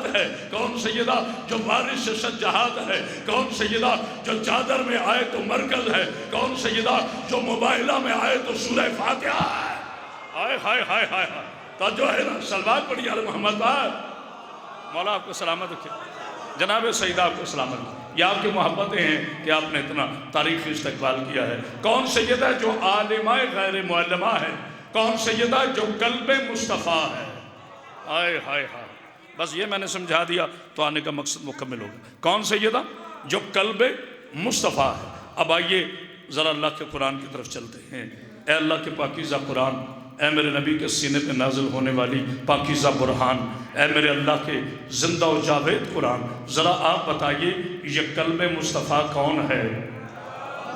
سجاد ہے؟ کون سیدہ جو وارث سجاد ہے؟ کون سیدہ جو چادر میں آئے تو مرکز ہے؟ کون سیدہ جو موبائلہ میں آئے تو سورہ فاتحہ ہے؟ ہائے ہائے ہائے ہائے ہائے، تو جو ہے نا سلوات پڑھی آل محمد پر۔ مولا آپ کو سلامت رکھے، جناب سیدہ آپ کو سلامت رکھے۔ یہ آپ کی محبتیں ہیں کہ آپ نے اتنا تاریخی استقبال کیا ہے۔ کون سیدہ جو عالمہ غیر معلمہ ہے؟ کون سیدہ جو قلب مصطفیٰ ہے؟ آئے ہائے ہائے، بس یہ میں نے سمجھا دیا تو آنے کا مقصد مکمل ہوگا۔ کون سیدہ جو قلب مصطفیٰ ہے؟ اب آئیے ذرا اللہ کے قرآن کی طرف چلتے ہیں۔ اے اللہ کے پاکیزہ قرآن، اے میرے نبی کے سینے پہ نازل ہونے والی پاکیزہ برہان، اے میرے اللہ کے زندہ و جاوید قرآن، ذرا آپ بتائیے یہ قلب مصطفیٰ کون ہے؟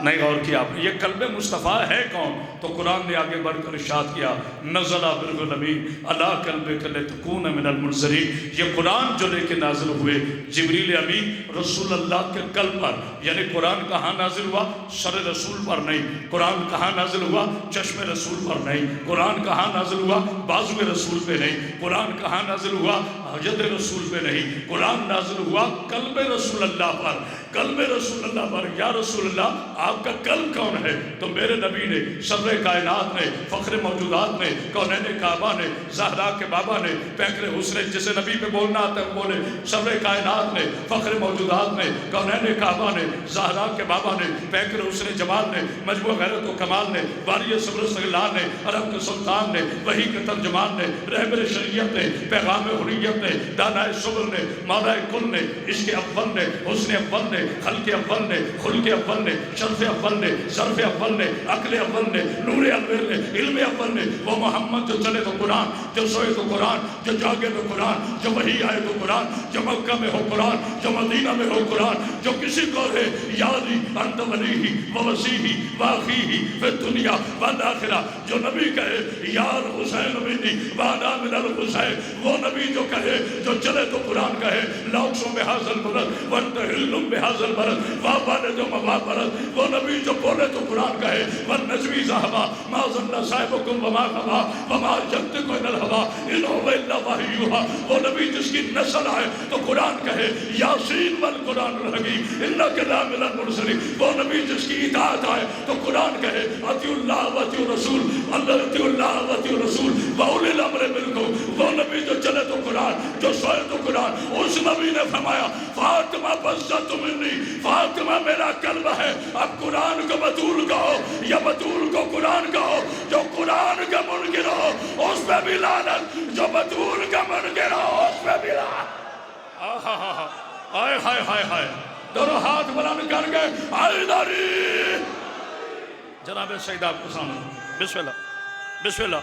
نہیں غور کیا آپ نے، یہ قلب مصطفیٰ ہے کون؟ تو قرآن نے آگے بڑھ کر ارشاد کیا، نزل بالروح الامین علی قلبک لتکون من المنذرین۔ یہ قرآن جو لے کے نازل ہوئے جبریل امین رسول اللہ کے قلب پر، یعنی قرآن کہاں نازل ہوا؟ سر رسول پر نہیں۔ قرآن کہاں نازل ہوا؟ چشم رسول پر نہیں۔ قرآن کہاں نازل ہوا؟ بازو رسول پہ نہیں۔ قرآن کہاں نازل ہوا؟ ید رسول پہ نہیں۔ قرآن نازل ہوا قلب رسول اللہ پر، قلب رسول اللہ پر۔ یا رسول اللہ آپ کا قلب کون ہے؟ تو میرے نبی نے، صدر کائنات نے، فخر موجودات نے، کونین کعبہ نے، زہرا کے بابا نے، پیکر حسن، جسے نبی پہ بولنا آتا ہے بولے، صدر کائنات نے، فخر موجودات نے، کونین کعبہ نے، زہرا کے بابا نے، پیکر حسن جمال نے، مجموع غیرت و کمال نے، باری صبر استغلال نے، عرب کے سلطان نے، وحی کے ترجمان نے، رہبر شریعت نے، پیغام حریت نے، دانائے صبر نے، مولائے کل نے، عشق اول نے، حسن اول نے، خلق اول نے، خلق اول نے، شرف اول نے، ظرف اول نے، عقل اول نے، نور اول نے، علم اول نے، وہ محمد جو چلے تو قرآن، جو سوئے تو قرآن، جو جاگے تو قرآن، جو وحی آئے تو قرآن، جو مکہ میں ہو قرآن، جو مدینہ میں ہو قرآن، جو کسی کو ہے یادی انت ولیہی و وسیحی و اخیہی فی الدنیا والآخرہ، جو نبی کہے یار حسین منی وانا من الحسین، وہ نبی جو کہے، جو چلے تو قرآن کہے، لاؤسوں میں حاصل برد وانتہلم بحاصل برد وابانے جو مواد برد، وہ نبی جو بولے تو قرآن کہے، والنجوی ذہبا ما ظن صاحبکم وما غوا وما جنتکو ان الہوا ان هو الا وحی یوحی، وہ نبی جس کی نسل آئے تو قرآن کہے یاسین والقرآن الحکیم انک لمن المرسلین، وہ نبی جس کی اطاعت آئے تو قرآن کہے اطیعوا اللہ واطیعوا الرسول، اللہ اطیعوا اللہ واطیعوا الرسول واولی الامر منکم، وہ نبی جو چلے تو قرآن، جو سوئے تو قرآن۔ اس نبی نے فرمایا فاطمہ بزت منی، فاطمہ میرا قلب ہے، اب قرآن کو بطول کہو یا بطول کو قرآن کہو، جو قرآن کا منکر ہو اس پہ بھی لعنت، جو بطول کا منکر ہو اس پہ بھی لعنت۔ آئے ہائے ہائے ہائے، دونوں ہاتھ بلند کر کے حیدری۔ جناب سیدہ آپ کو سامنے بسم اللہ بسم اللہ،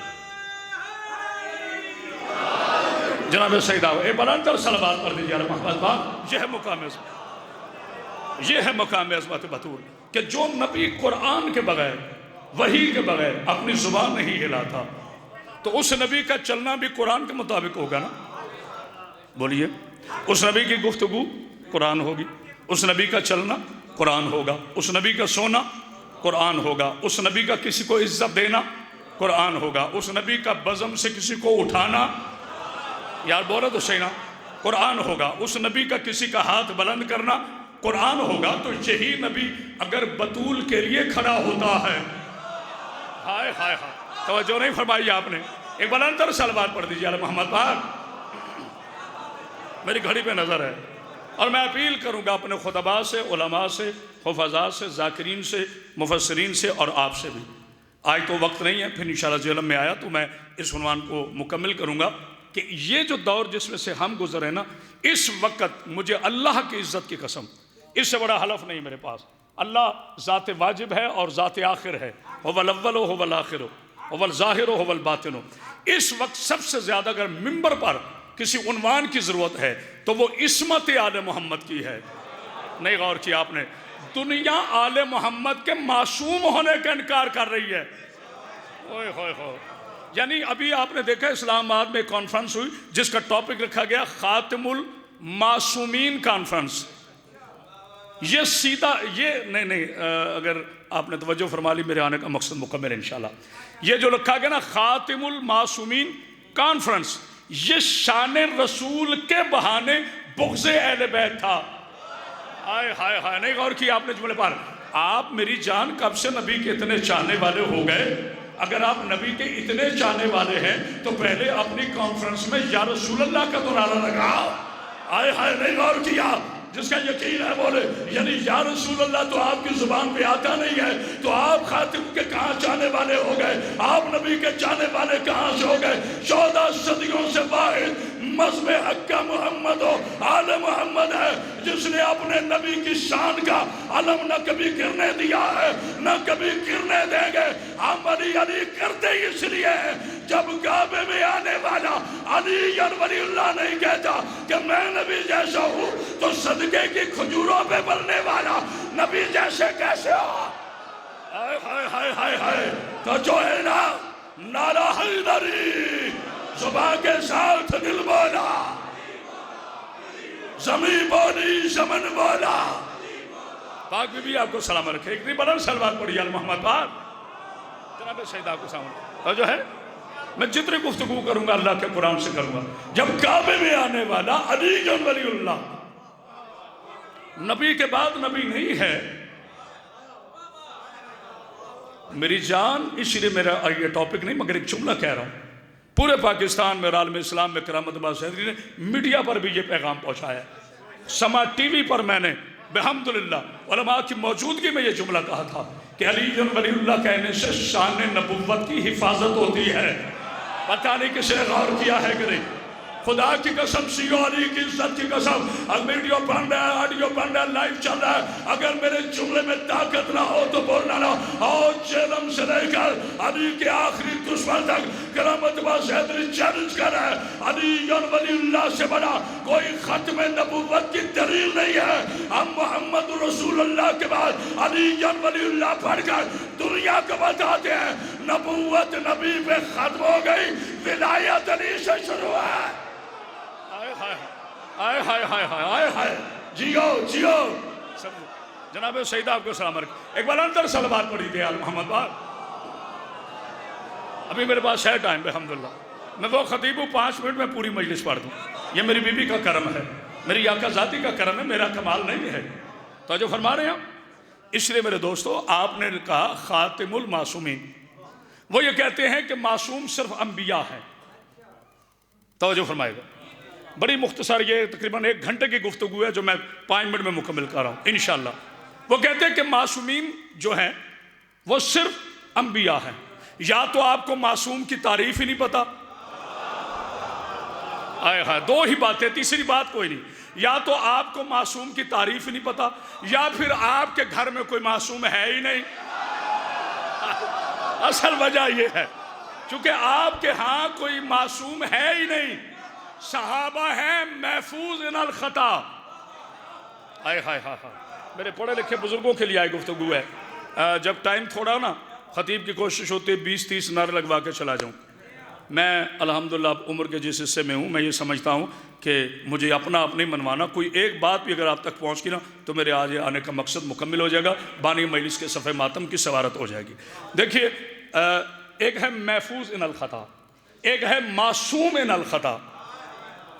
جناب سیدہ ایک بلند تر صلوات پڑھ دیجیے محمد پاک۔ یہ ہے مقام عظمت، یہ ہے مقام عظمت بطول، کہ جو نبی قرآن کے بغیر، وحی کے بغیر اپنی زبان نہیں ہلاتا، تو اس نبی کا چلنا بھی قرآن کے مطابق ہوگا نا؟ بولیے، اس نبی کی گفتگو قرآن ہوگی، اس نبی کا چلنا قرآن ہوگا، اس نبی کا سونا قرآن ہوگا، اس نبی کا کسی کو عزت دینا قرآن ہوگا، اس نبی کا بزم سے کسی کو اٹھانا، یار بولے تو صحیح نا، قرآن ہوگا، اس نبی کا کسی کا ہاتھ بلند کرنا قرآن ہوگا۔ تو یہی نبی اگر بطول کے لیے کھڑا ہوتا ہے، ہائے ہائے ہائے، توجہ نہیں فرمائی آپ نے؟ ایک بلند تر صلوات پڑھ دیجیے علی محمد پاک۔ میری گھڑی پہ نظر ہے، اور میں اپیل کروں گا اپنے خطباء سے، علماء سے، حفظاء سے، ذاکرین سے، مفسرین سے، اور آپ سے بھی۔ آج تو وقت نہیں ہے، پھر انشاءاللہ ذیلم میں آیا تو میں اس عنوان کو مکمل کروں گا کہ یہ جو دور جس میں سے ہم گزرے نا، اس وقت مجھے اللہ کی عزت کی قسم، اس سے بڑا حلف نہیں میرے پاس، اللہ ذات واجب ہے اور ذات آخر ہے، هو الاول هو الاخر هو الظاہر هو الباطن۔ اس وقت سب سے زیادہ اگر منبر پر کسی عنوان کی ضرورت ہے تو وہ عصمت آل محمد کی ہے۔ نہیں غور کیا آپ نے؟ دنیا آل محمد کے معصوم ہونے کا انکار کر رہی ہے۔ اوئے ہوئے ہوئے، یعنی ابھی آپ نے دیکھا اسلام آباد میں کانفرنس ہوئی جس کا ٹاپک رکھا گیا خاتم المعصومین کانفرنس۔ یہ سیدھا یہ نہیں اگر آپ نے توجہ فرما لی میرے آنے کا مقصد مکمل انشاءاللہ۔ یہ جو رکھا گیا نا خاتم المعصومین کانفرنس، یہ شان رسول کے بہانے بغض اہل بیت تھا. آئے ہائے ہائے, نہیں غور کیا آپ نے جملے پر؟ آپ میری جان کب سے نبی کے اتنے چاہنے والے ہو گئے؟ اگر آپ نبی کے اتنے چاہنے والے ہیں تو پہلے اپنی کانفرنس میں یا رسول اللہ کا تو نعرہ لگاؤ. آئے ہائے, نہیں غور کیا؟ جس کا یقین ہے بولے یعنی یا رسول اللہ تو آپ کی زبان پہ آتا نہیں ہے تو آپ خاتم کے کہاں چاہنے والے ہو گئے؟ آپ نبی کے چاہنے والے کہاں سے ہو گئے؟ 14 صدیوں سے واحد مذہب حق کا محمد و آل محمد ہے جس نے اپنے نبی کی شان کا علم نہ کبھی گرنے دیا ہے نہ کبھی گرنے دیں گے. ہم علی علی کرتے ہی اس لیے ہیں جب کعبے میں آنے والا علی ولی اللہ نہیں کہتا کہ میں نبی جیسا ہوں تو صدقے کی کھجوروں پہ بلنے والا نبی جیسے کیسے ہو؟ ہائے ہائے ہائے ہائے ہائے. تو جو ہے نا نعرہ حیدری زبان کے ساتھ دل بولا, زمین بولی زمن بولا. پاک بی بی آپ کو سلام رکھے. ایک نہیں بلند سلوات پڑھی آل محمد پاک. جناب سید آپ کو سلام. تو جو ہے میں جتنے گفتگو کروں گا اللہ کے قرآن سے کروں گا. جب کعبے میں آنے والا علی ولی اللہ نبی کے بعد نبی نہیں ہے میری جان, اس لیے میرا یہ ٹاپک نہیں مگر ایک جملہ کہہ رہا ہوں. پورے پاکستان میں عالم اسلام میں کرامت باز صدری نے میڈیا پر بھی یہ پیغام پہنچایا ہے. سما ٹی وی پر میں نے بحمدللہ علماء کی موجودگی میں یہ جملہ کہا تھا کہ علی ولی اللہ کہنے سے شان نبوت کی حفاظت ہوتی ہے. پتہ نہیں کسی نے غور کیا ہے کہ نہیں. خدا کی قسم سیو علی کی عزت کی قسم, اب ویڈیو بن رہا ہے, آڈیو بن رہا ہے, لائیو چل رہا ہے, اگر میرے جملے میں طاقت نہ ہو تو بولنا نہ. اور جیلم سے لے کر علی کے آخری دشمن تک کرامت باز حیدری چیلنج کر رہا ہے. علی ولی اللہ سے بڑا کوئی ختم نبوت کی دلیل نہیں ہے. ہم محمد رسول اللہ کے بعد علی ولی اللہ پڑھ کر دنیا کو بتاتے ہیں نبوت نبی پہ ختم ہو گئی, ولایت علی سے شروع ہے. آئے ہائے ہائے ہائے آئے ہائے, جیو جیو. جناب سیدہ آپ کو سلام علیکم. ایک بار اندر سلوات پڑھی تھی آل محمد باغ. ابھی میرے پاس ہے ٹائم الحمدللہ. میں وہ خطیب ہوں 5 منٹ میں پوری مجلس پڑھ دوں. یہ میری بی بی کا کرم ہے, میری آقا ذاتی کا کرم ہے, میرا کمال نہیں ہے. تو جو فرما رہے ہیں اس لیے میرے دوستو آپ نے کہا خاتم المعصومین. وہ یہ کہتے ہیں کہ معصوم صرف انبیاء ہیں. توجہ فرمائے گا. بڑی مختصر یہ تقریباً 1 گھنٹے کی گفتگو ہے جو میں 5 منٹ میں مکمل کر رہا ہوں انشاءاللہ. وہ کہتے ہیں کہ معصومین جو ہیں وہ صرف انبیاء ہیں. یا تو آپ کو معصوم کی تعریف ہی نہیں پتا, آئے ہائے 2 ہی باتیں, تیسری بات کوئی نہیں. یا تو آپ کو معصوم کی تعریف ہی نہیں پتا یا پھر آپ کے گھر میں کوئی معصوم ہے ہی نہیں. اصل وجہ یہ ہے چونکہ آپ کے ہاں کوئی معصوم ہے ہی نہیں. صحابہ ہیں محفوظ ان الخطا. آئے ہائے ہائے ہائے, میرے پڑھے لکھے بزرگوں کے لیے آئی گفتگو ہے. جب ٹائم تھوڑا نا خطیب کی کوشش ہوتی ہے 20-30 نعرے لگوا کے چلا جاؤں. میں الحمدللہ عمر کے جس حصے میں ہوں میں یہ سمجھتا ہوں کہ مجھے اپنا آپ نہیں منوانا. کوئی ایک بات بھی اگر آپ تک پہنچ گئی نا تو میرے آج آنے کا مقصد مکمل ہو جائے گا, بانی مجلس کے صفحے ماتم کی سوارت ہو جائے گی. دیکھیے ایک ہے محفوظ ان الخطا, ایک ہے معصوم ان الخطا.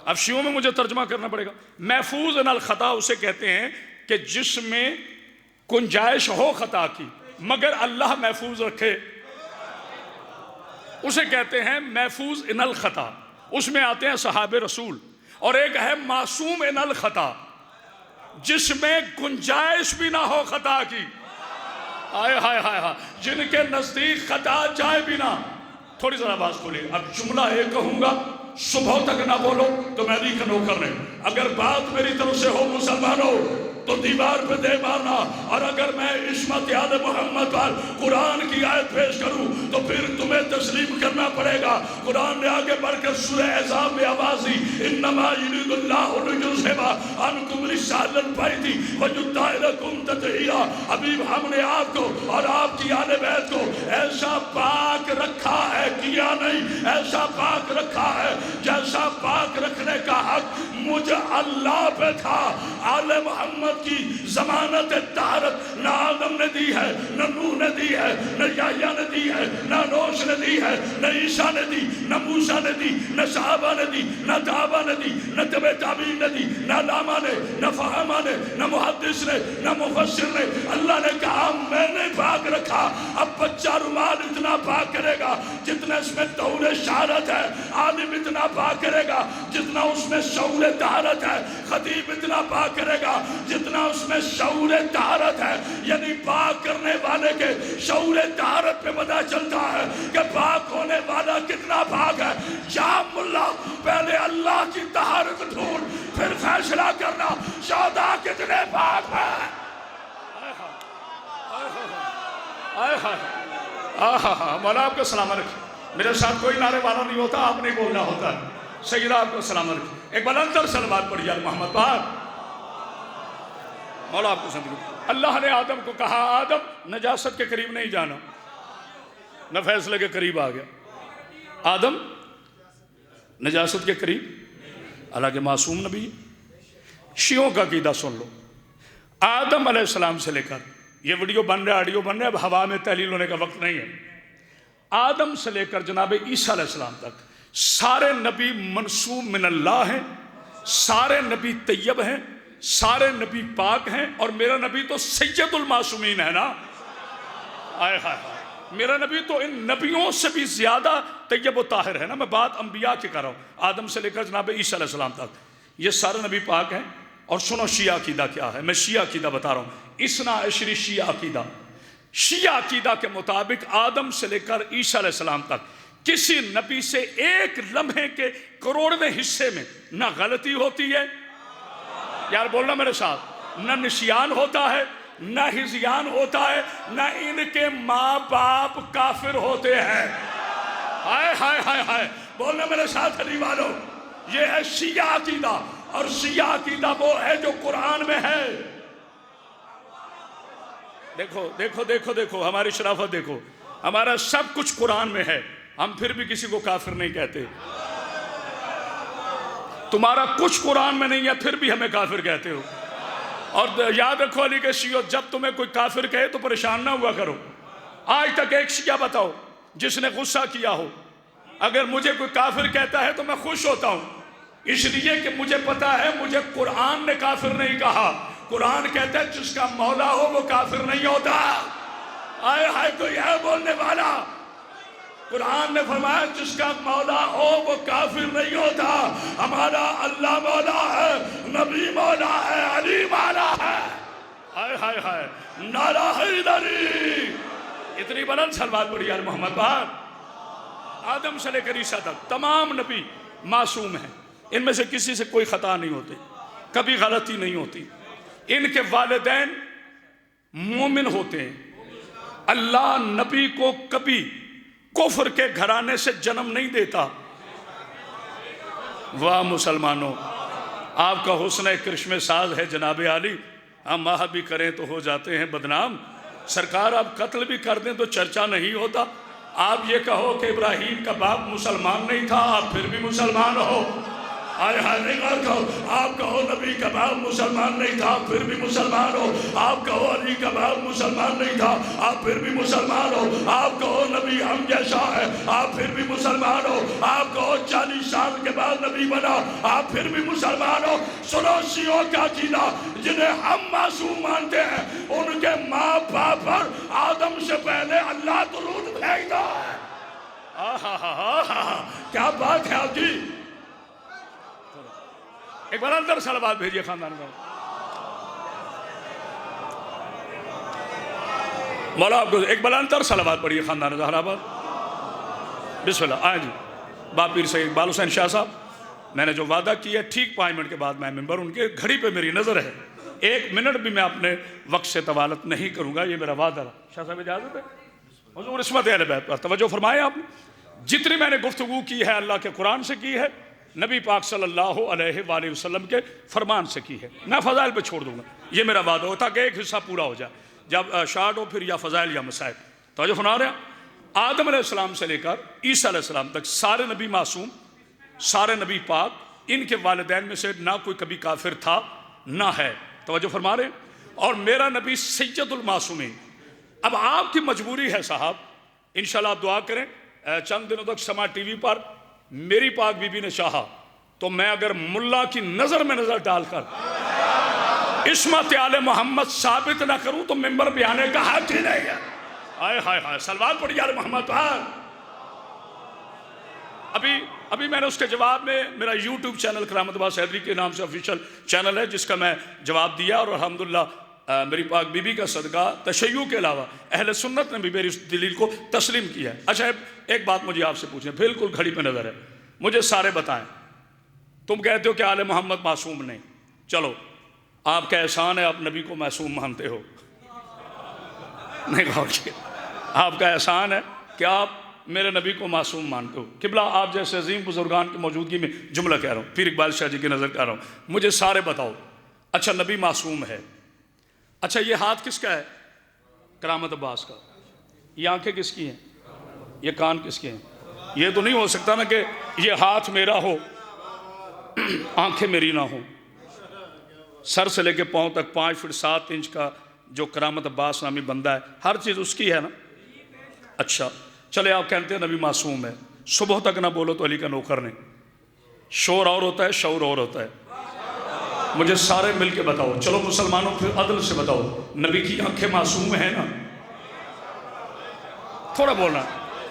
اب شیعوں میں مجھے ترجمہ کرنا پڑے گا. محفوظ ان الخطا اسے کہتے ہیں کہ جس میں گنجائش ہو خطا کی مگر اللہ محفوظ رکھے, اسے کہتے ہیں محفوظ ان الخطا. اس میں آتے ہیں صحابہ رسول. اور ایک ہے معصوم ان الخطا جس میں گنجائش بھی نہ ہو خطا کی. آئے ہائے ہائے ہائے, جن کے نزدیک خطا جائے بھی نہ. تھوڑی ذرا آواز کھولیں. اب جملہ ایک کہوں گا, صبح تک نہ بولو تو میں نہیں کا نوکر نہیں. اگر بات میری طرف سے ہو مسلمانوں تو دیوار پہ دے مارنا, اور اگر میں عصمت آل محمد پر قرآن کی آیت پیش کروں تو پھر تمہیں تسلیم کرنا پڑے گا. قرآن نے آگے بڑھ کر سورہ احزاب میں آواز دی, انما یرید اللہ لیذھب عنکم الرجس البیت ویطہرکم تطہیرا. حبیب ہم نے آپ کو اور آپ کی آل بیت کو ایسا پاک رکھا ہے, کیا نہیں, ایسا پاک رکھا ہے جیسا پاک رکھنے کا حق مجھ اللہ پہ تھا۔ آل محمد کی ضمانت طہارت نہ آدم نے دی ہے، نہ نوح نے دی ہے، نہ یحییٰ نے دی ہے، نہ نوح نے دی ہے، نہ عیسیٰ نے دی، نہ موسیٰ نے دی، نہ صحابہ نے دی، نہ تابعہ نے دی، نہ تبع تابعین نے دی، نہ علامہ نے، نہ فہمہ نے، نہ محدث نے، نہ مفسر نے۔ اللہ نے کہا میں نے پاک رکھا۔ اب بچہ رومال اتنا پاک کرے گا جتنا اس میں طہور شہادت ہے، عالم اتنا پاک کرے گا جتنا اس میں شعور طہارت ہے، خطیب اتنا پاک کرے گا جتنا اس میں شعور طہارت ہے۔ یعنی پاک کرنے والے کے شعور طہارت پہ پتہ چلتا ہے کہ پاک ہونے والا کتنا پاک ہے۔ یا ملا پہلے اللہ کی طہارت ڈھونڈ، پھر فیصلہ کرنا شہداء کتنے پاک ہیں۔ مولا آپ کو سلامت رکھے۔ میرے ساتھ کوئی نعرے والا نہیں ہوتا، آپ نہیں بولنا ہوتا۔ سیدہ آپ کو سلامت رکھے۔ ایک بلند تر صلوات پڑھیے محمد پاک۔ مولا آپ کو سلامت رکھے۔ اللہ نے آدم کو کہا آدم نجاست کے قریب نہیں جانا، نہ فیصلے کے قریب آ گیا۔ آدم نجاست کے قریب، حالانکہ معصوم نبی۔ شیعوں کا عقیدہ سن لو، آدم علیہ السلام سے لے کر، یہ ویڈیو بن رہا ہے، آڈیو بن رہا ہے، اب ہوا میں تحلیل ہونے کا وقت نہیں ہے، آدم سے لے کر جناب عیسیٰ علیہ السلام تک سارے نبی منصوب من اللہ ہیں، سارے نبی طیب ہیں، سارے نبی پاک ہیں، اور میرا نبی تو سید المعصومین ہے نا۔ آئے ہائے ہائے، میرا نبی تو ان نبیوں سے بھی زیادہ طیب و طاہر ہے نا۔ میں بات انبیاء کی کر رہا ہوں، آدم سے لے کر جناب عیسیٰ علیہ السلام تک یہ سارے نبی پاک ہیں۔ اور سنو شیعہ عقیدہ کیا ہے، میں شیعہ عقیدہ بتا رہا ہوں، اثنا عشری شیعہ عقیدہ۔ شیعہ عقیدہ کے مطابق آدم سے لے کر عیسیٰ علیہ السلام تک کسی نبی سے ایک لمحے کے کروڑویں حصے میں نہ غلطی ہوتی ہے، یار بولنا میرے ساتھ، نہ نسیان ہوتا ہے، نہ ہذیان ہوتا ہے، نہ ان کے ماں باپ کافر ہوتے ہیں۔ ہائے ہائے ہائے ہائے، بولنا میرے ساتھ علی والو، یہ ہے شیعہ عقیدہ۔ اور شیعہ عقیدہ وہ ہے جو قرآن میں ہے۔ دیکھو دیکھو دیکھو دیکھو ہماری شرافت دیکھو، ہمارا سب کچھ قرآن میں ہے، ہم پھر بھی کسی کو کافر نہیں کہتے۔ تمہارا کچھ قرآن میں نہیں ہے پھر بھی ہمیں کافر کہتے ہو۔ اور یاد رکھو علی کے شیعوں، جب تمہیں کوئی کافر کہے تو پریشان نہ ہوا کرو۔ آج تک ایک شیعہ بتاؤ جس نے غصہ کیا ہو۔ اگر مجھے کوئی کافر کہتا ہے تو میں خوش ہوتا ہوں، اس لیے کہ مجھے پتا ہے مجھے قرآن نے کافر نہیں کہا۔ قرآن کہتا ہے جس کا مولا ہو وہ کافر نہیں ہوتا۔ آئے ہائے کوئی ہے بولنے والا؟ قرآن نے فرمایا جس کا مولا ہو وہ کافر نہیں ہوتا۔ ہمارا اللہ مولا ہے، نبی مولا ہے، علی مولا ہے۔ آئے ہائے ہائے، نعرہ حیدری۔ اتنی بلند صلوات پڑھی یار محمد پاک۔ آدم سے لے کر عیسیٰ تک تمام نبی معصوم ہیں، ان میں سے کسی سے کوئی خطا نہیں ہوتی، کبھی غلطی نہیں ہوتی۔ ان کے والدین مومن ہوتے ہیں۔ اللہ نبی کو کبھی کفر کے گھرانے سے جنم نہیں دیتا۔ واہ مسلمانوں، آپ کا حسن کرشم ساز ہے جناب عالی، ہم ماہ بھی کریں تو ہو جاتے ہیں بدنام۔ سرکار آپ قتل بھی کر دیں تو چرچا نہیں ہوتا۔ آپ یہ کہو کہ ابراہیم کا باپ مسلمان نہیں تھا، آپ پھر بھی مسلمان ہو۔ آئے ہائے نہیں کہو، آپ کہو نبی کا باپ مسلمان نہیں تھا پھر بھی مسلمان ہو۔ آپ کہو علی کا باپ مسلمان نہیں تھا، آپ پھر بھی مسلمان ہو۔ آپ کہو نبی ہم جیسا ہے، آپ پھر بھی مسلمان ہو۔ آپ کہو 40 سال کے بعد نبی بنا، آپ پھر بھی مسلمان ہو۔ سنو شیعوں کا عقیدہ، جنہیں ہم معصوم مانتے ہیں، ان کے ماں باپ پر آدم سے پہلے اللہ درود بھیجتا ہے۔ کیا بات ہے آپ کی! ایک بار اندر صلوات بھیجئے خاندان میں۔ مولا آپ کو ایک بار اندر صلوات پڑھیے خاندان زہرا آباد۔ بسم اللہ، آئیں جی۔ باپ پیر سید اقبال حسین شاہ صاحب، میں نے جو وعدہ کیا ہے ٹھیک 5 منٹ کے بعد میں ممبر، ان کے گھڑی پہ میری نظر ہے، 1 منٹ بھی میں اپنے وقت سے طوالت نہیں کروں گا، یہ میرا وعدہ رہا۔ شاہ صاحب اجازت ہے؟ حضور عصمت اہل بیت پر توجہ فرمائے آپ نے۔ جتنی میں نے گفتگو کی ہے اللہ کے قرآن سے کی ہے، نبی پاک صلی اللہ علیہ وآلہ وسلم کے فرمان سے کی ہے۔ میں فضائل پہ چھوڑ دوں گا، یہ میرا وعدہ ہوتا کہ ایک حصہ پورا ہو جائے، جب شارٹ ہو پھر یا فضائل یا مسائل۔ توجہ فرما رہے ہیں، آدم علیہ السلام سے لے کر عیسیٰ علیہ السلام تک سارے نبی معصوم، سارے نبی پاک، ان کے والدین میں سے نہ کوئی کبھی کافر تھا نہ ہے، توجہ فرما رہے ہیں، اور میرا نبی سید المعصومین۔ اب آپ کی مجبوری ہے صاحب، انشاءاللہ آپ دعا کریں، چند دنوں تک سما ٹی وی پر میری پاک بی بی نے چاہا تو میں اگر ملا کی نظر میں نظر ڈال کر عصمت آل محمد ثابت نہ کروں تو ممبر پہ آنے کا حق ہی نہیں ہے۔ آئے ہائے ہائے، صلوات پڑھی آل محمد پر۔ ابھی میں نے اس کے جواب میں میرا یوٹیوب چینل کرامت عباس حیدری کے نام سے آفیشیل چینل ہے جس کا میں جواب دیا، اور الحمدللہ میری پاک بی بی کا صدقہ تشیع کے علاوہ اہل سنت نے بھی میری اس دلیل کو تسلیم کیا ہے۔ اچھا ایک بات مجھے آپ سے پوچھیں، بالکل گھڑی پہ نظر ہے، مجھے سارے بتائیں، تم کہتے ہو کہ آل محمد معصوم نہیں، چلو آپ کا احسان ہے آپ نبی کو معصوم مانتے ہو، نہیں غور کیا، آپ کا احسان ہے کہ آپ میرے نبی کو معصوم مانتے ہو۔ قبلہ آپ جیسے عظیم بزرگان کی موجودگی میں جملہ کہہ رہا ہوں، پیر اقبال شاہ جی کی نظر کہہ رہا ہوں، مجھے سارے بتاؤ، اچھا نبی معصوم ہے، اچھا یہ ہاتھ کس کا ہے؟ کرامت عباس کا۔ یہ آنکھیں کس کی ہیں؟ یہ کان کس کے ہیں؟ یہ تو نہیں ہو سکتا نا کہ یہ ہاتھ میرا ہو آنکھیں میری نہ ہوں۔ سر سے لے کے پاؤں تک 5 فٹ 7 انچ کا جو کرامت عباس نامی بندہ ہے، ہر چیز اس کی ہے نا۔ اچھا چلے آپ کہتے ہیں نبی معصوم ہے، صبح تک نہ بولو تو علی کا نوکر نہیں، شور اور ہوتا ہے شعور اور ہوتا ہے، مجھے سارے مل کے بتاؤ، چلو مسلمانوں پھر عدل سے بتاؤ، نبی کی آنکھیں معصوم ہیں نا؟ تھوڑا بولنا،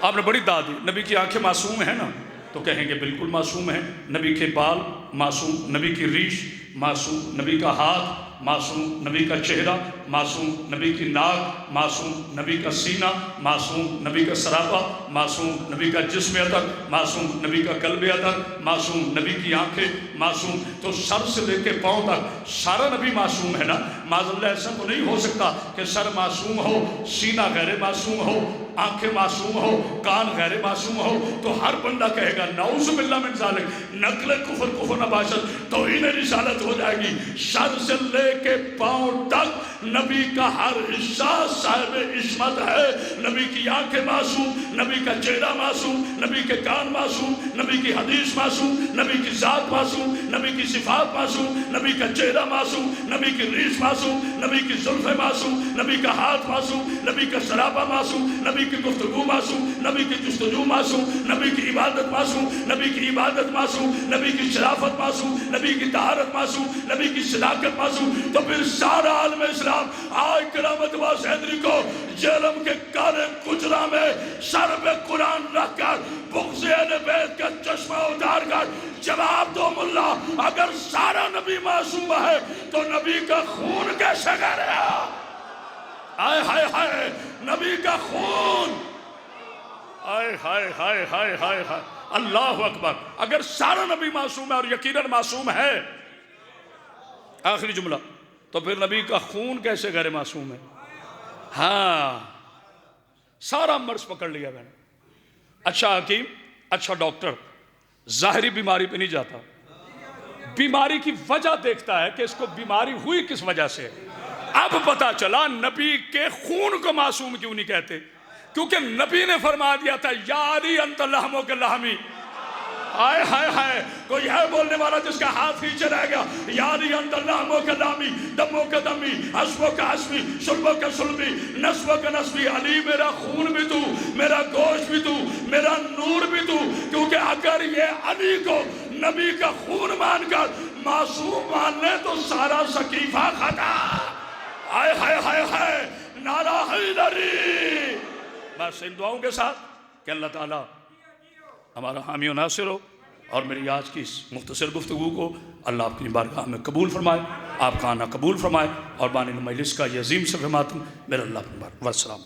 آپ نے بڑی داد دی، نبی کی آنکھیں معصوم ہیں نا؟ تو کہیں گے بالکل معصوم ہیں، نبی کے بال معصوم، نبی کی ریش معصوم، نبی کا ہاتھ معصوم، نبی کا چہرہ معصوم، نبی کی ناک معصوم، نبی کا سینہ معصوم، نبی کا سراپا معصوم، نبی کا جسم عطر معصوم، نبی کا قلب عطر معصوم، نبی کی آنکھیں معصوم، تو سر سے لے کے پاؤں تک سارا نبی معصوم ہے نا؟ معاذ اللہ ایسا تو نہیں ہو سکتا کہ سر معصوم ہو، سینہ غیر معصوم ہو، آنکھیں معصوم ہو، کان غیر معصوم ہو، تو ہر بندہ کہے گا نعوذ باللہ من ذالک، نقل کفر نباشت، توہین رسالت ہو جائے گی۔ سر سے لے کے پاؤں تک نبی کا ہر حصہ صاحب عصمت ہے، نبی کی آنکھیں معصوم، نبی کا چہرہ معصوم، نبی کے کان معصوم، نبی کی حدیث معصوم، نبی کی ذات معصوم، نبی کی صفات معصوم، نبی کا چہرہ معصوم، نبی کی ریش معصوم، نبی کی زلفیں معصوم، نبی کا ہاتھ معصوم، نبی کا سراپا معصوم، نبی کی گفتگو معصوم، نبی کی جستجو معصوم، نبی کی عبادت معصوم، نبی کی عبادت معصوم، نبی کی شرافت معصوم، نبی کی طہارت معصوم، نبی کی صداقت معصوم۔ تو پھر سارا عالم اسلام آج کرامت عباس حیدری کو جہلم کے کالے کجرا میں سر پہ قرآن رکھ کر بغض اہل بیت کا چشمہ اتار کر جواب دو ملا، اگر سارا نبی معصوم ہے تو نبی کا خون کیسے کہہ رہا؟ آئے ہائے ہائے، نبی کا خون، آئے ہائے ہائے ہائے ہائے ہائے، اللہ اکبر۔ اگر سارا نبی معصوم ہے اور یقیناً معصوم ہے، آخری جملہ، تو پھر نبی کا خون کیسے غیر معصوم ہے؟ ہاں سارا مرض پکڑ لیا میں نے۔ اچھا حکیم، اچھا ڈاکٹر ظاہری بیماری پہ نہیں جاتا، بیماری کی وجہ دیکھتا ہے کہ اس کو بیماری ہوئی کس وجہ سے۔ اب پتا چلا نبی کے خون کو معصوم کیوں نہیں کہتے، کیونکہ نبی نے فرما دیا تھا یا علی انت لحم کے لحمی۔ آئے ہائے ہائے، کوئی ہے بولنے والا جس کا ہاتھ نیچے رہ گیا؟ یا علی انت لحم کے لحمی، دمو کا دمی، حسبو کا حسبی، سلبو کا سلبی، نسبو کا نسبی، علی میرا خون بھی تو، میرا گوشت بھی تو، میرا نور بھی تو، کیونکہ اگر یہ علی کو نبی کا خون مان کر معصوم مان لے تو سارا سقیفہ خطا۔ آئے ہائے ہائے ہائے، نعرہ حیدری۔ بس ان دعاؤں کے ساتھ کہ اللہ تعالیٰ ہمارا حامی و ناصر ہو، اور میری آج کی اس مختصر گفتگو کو اللہ اپنی بارگاہ میں قبول فرمائے، آپ کا آنا قبول فرمائے، اور بانی مجلس کا یہ عظیم سفر ماتم میرا اللہ اپنی بار والسلام۔